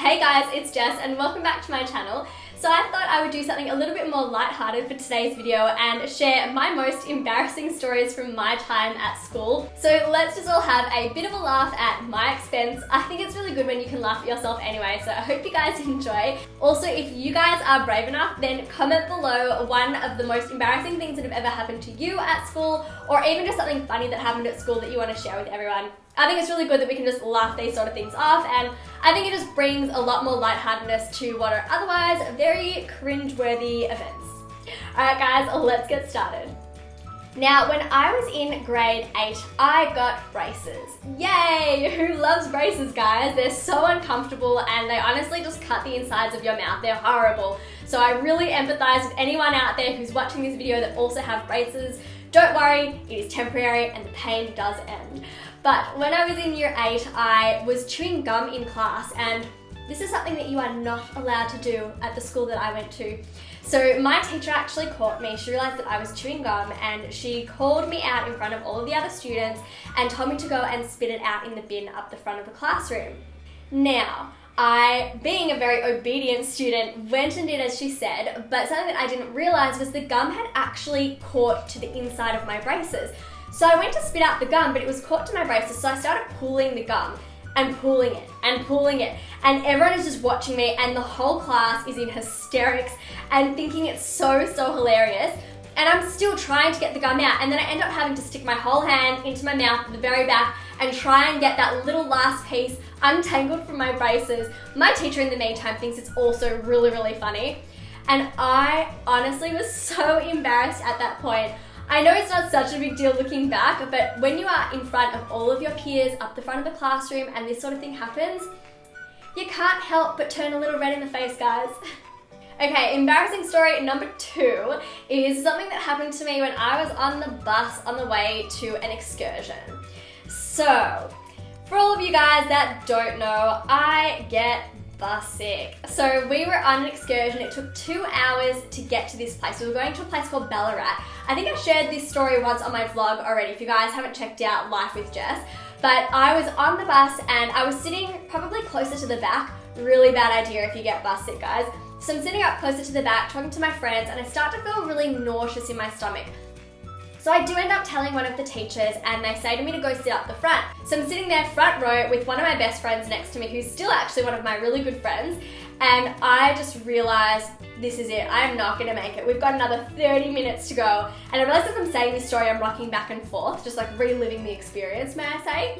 Hey guys, it's Jess and welcome back to my channel. So I thought I would do something a little bit more lighthearted for today's video and share my most embarrassing stories from my time at school. So let's just all have a bit of a laugh at my expense. I think it's really good when you can laugh at yourself anyway, so I hope you guys enjoy. Also, if you guys are brave enough, then comment below one of the most embarrassing things that have ever happened to you at school, or even just something funny that happened at school that you want to share with everyone. I think it's really good that we can just laugh these sort of things off, and I think it just brings a lot more lightheartedness to what are otherwise very cringe-worthy events. Alright guys, let's get started. Now, when I was in grade 8, I got braces. Yay! Who loves braces, guys? They're so uncomfortable and they honestly just cut the insides of your mouth. They're horrible. So I really empathize with anyone out there who's watching this video that also have braces. Don't worry, it is temporary and the pain does end. But when I was in year 8, I was chewing gum in class, and this is something that you are not allowed to do at the school that I went to. So my teacher actually caught me. She realized that I was chewing gum and she called me out in front of all of the other students and told me to go and spit it out in the bin up the front of the classroom. Now, I, being a very obedient student, went and did as she said, but something that I didn't realize was the gum had actually caught to the inside of my braces. So I went to spit out the gum, but it was caught to my braces, so I started pulling the gum and pulling it and pulling it, and everyone is just watching me, and the whole class is in hysterics and thinking it's so hilarious. And I'm still trying to get the gum out, and then I end up having to stick my whole hand into my mouth at the very back and try and get that little last piece untangled from my braces. My teacher in the meantime thinks it's also really funny, and I honestly was so embarrassed at that point. I know it's not such a big deal looking back, but when you are in front of all of your peers up the front of the classroom and this sort of thing happens, you can't help but turn a little red in the face, guys. Okay, embarrassing story number 2 is something that happened to me when I was on the bus on the way to an excursion. So, for all of you guys that don't know, I get bus sick. So we were on an excursion. It took 2 hours to get to this place. We were going to a place called Ballarat. I think I shared this story once on my vlog already if you guys haven't checked out Life with Jess. But I was on the bus and I was sitting probably closer to the back. Really bad idea if you get bus sick, guys. So I'm sitting up closer to the back talking to my friends, and I start to feel really nauseous in my stomach. So I do end up telling one of the teachers, and they say to me to go sit up the front. So I'm sitting there front row with one of my best friends next to me, who's still actually one of my really good friends, and I just realized this is it. I'm not gonna make it. We've got another 30 minutes to go. And I realized as I'm saying this story, I'm rocking back and forth, just like reliving the experience, may I say.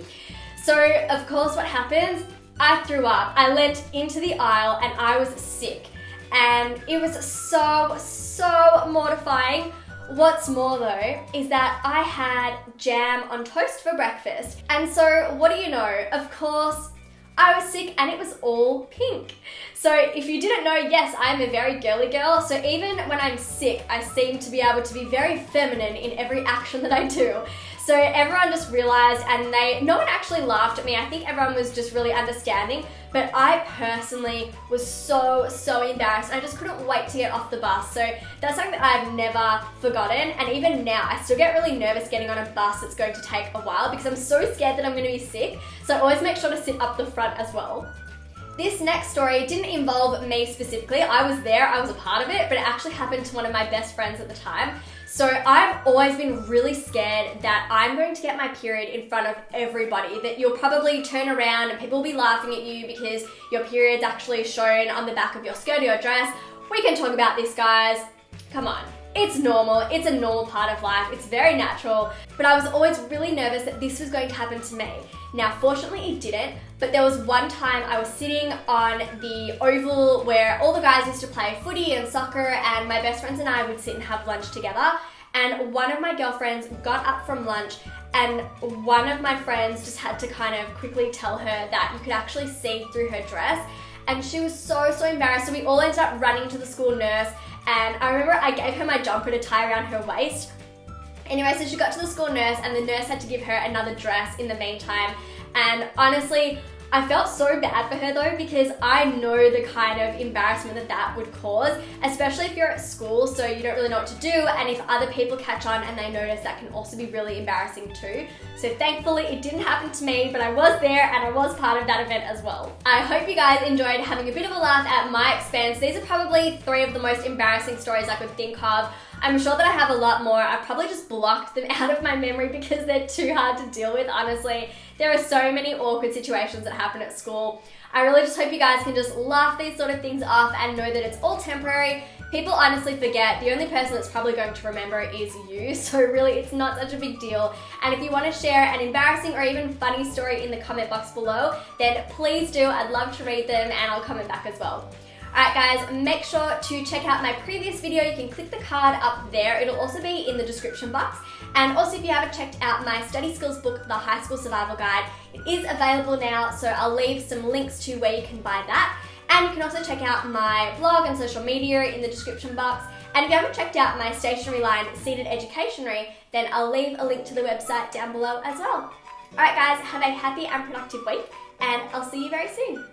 So of course what happens? I threw up. I leant into the aisle and I was sick. And it was so mortifying. What's more though, is that I had jam on toast for breakfast. And so what do you know? Of course, I was sick and it was all pink. So if you didn't know, yes, I'm a very girly girl. So even when I'm sick, I seem to be able to be very feminine in every action that I do. So everyone just realized, and no one actually laughed at me. I think everyone was just really understanding, but I personally was so embarrassed. I just couldn't wait to get off the bus. So that's something that I've never forgotten. And even now, I still get really nervous getting on a bus that's going to take a while because I'm so scared that I'm gonna be sick. So I always make sure to sit up the front as well. This next story didn't involve me specifically. I was there, I was a part of it, but it actually happened to one of my best friends at the time. So I've always been really scared that I'm going to get my period in front of everybody, that you'll probably turn around and people will be laughing at you because your period's actually shown on the back of your skirt or your dress. We can talk about this, guys. Come on. It's normal, it's a normal part of life, it's very natural, but I was always really nervous that this was going to happen to me. Now, fortunately it didn't, but there was one time I was sitting on the oval where all the guys used to play footy and soccer, and my best friends and I would sit and have lunch together, and one of my girlfriends got up from lunch, and one of my friends just had to kind of quickly tell her that you could actually see through her dress, and she was so embarrassed, so we all ended up running to the school nurse. And I remember I gave her my jumper to tie around her waist. Anyway, so she got to the school nurse and the nurse had to give her another dress in the meantime. And honestly, I felt so bad for her though, because I know the kind of embarrassment that would cause, especially if you're at school, so you don't really know what to do, and if other people catch on and they notice, that can also be really embarrassing too. So thankfully it didn't happen to me, but I was there and I was part of that event as well. I hope you guys enjoyed having a bit of a laugh at my expense. These are probably 3 of the most embarrassing stories I could think of. I'm sure that I have a lot more. I've probably just blocked them out of my memory because they're too hard to deal with, honestly. There are so many awkward situations that happen at school. I really just hope you guys can just laugh these sort of things off and know that it's all temporary. People honestly forget. The only person that's probably going to remember it is you, so really it's not such a big deal. And if you want to share an embarrassing or even funny story in the comment box below, then please do. I'd love to read them and I'll comment back as well. Alright guys, make sure to check out my previous video. You can click the card up there. It'll also be in the description box. And also if you haven't checked out my study skills book, The High School Survival Guide, it is available now, so I'll leave some links to where you can buy that. And you can also check out my blog and social media in the description box. And if you haven't checked out my stationery line, Seated Educationery, then I'll leave a link to the website down below as well. Alright guys, have a happy and productive week, and I'll see you very soon.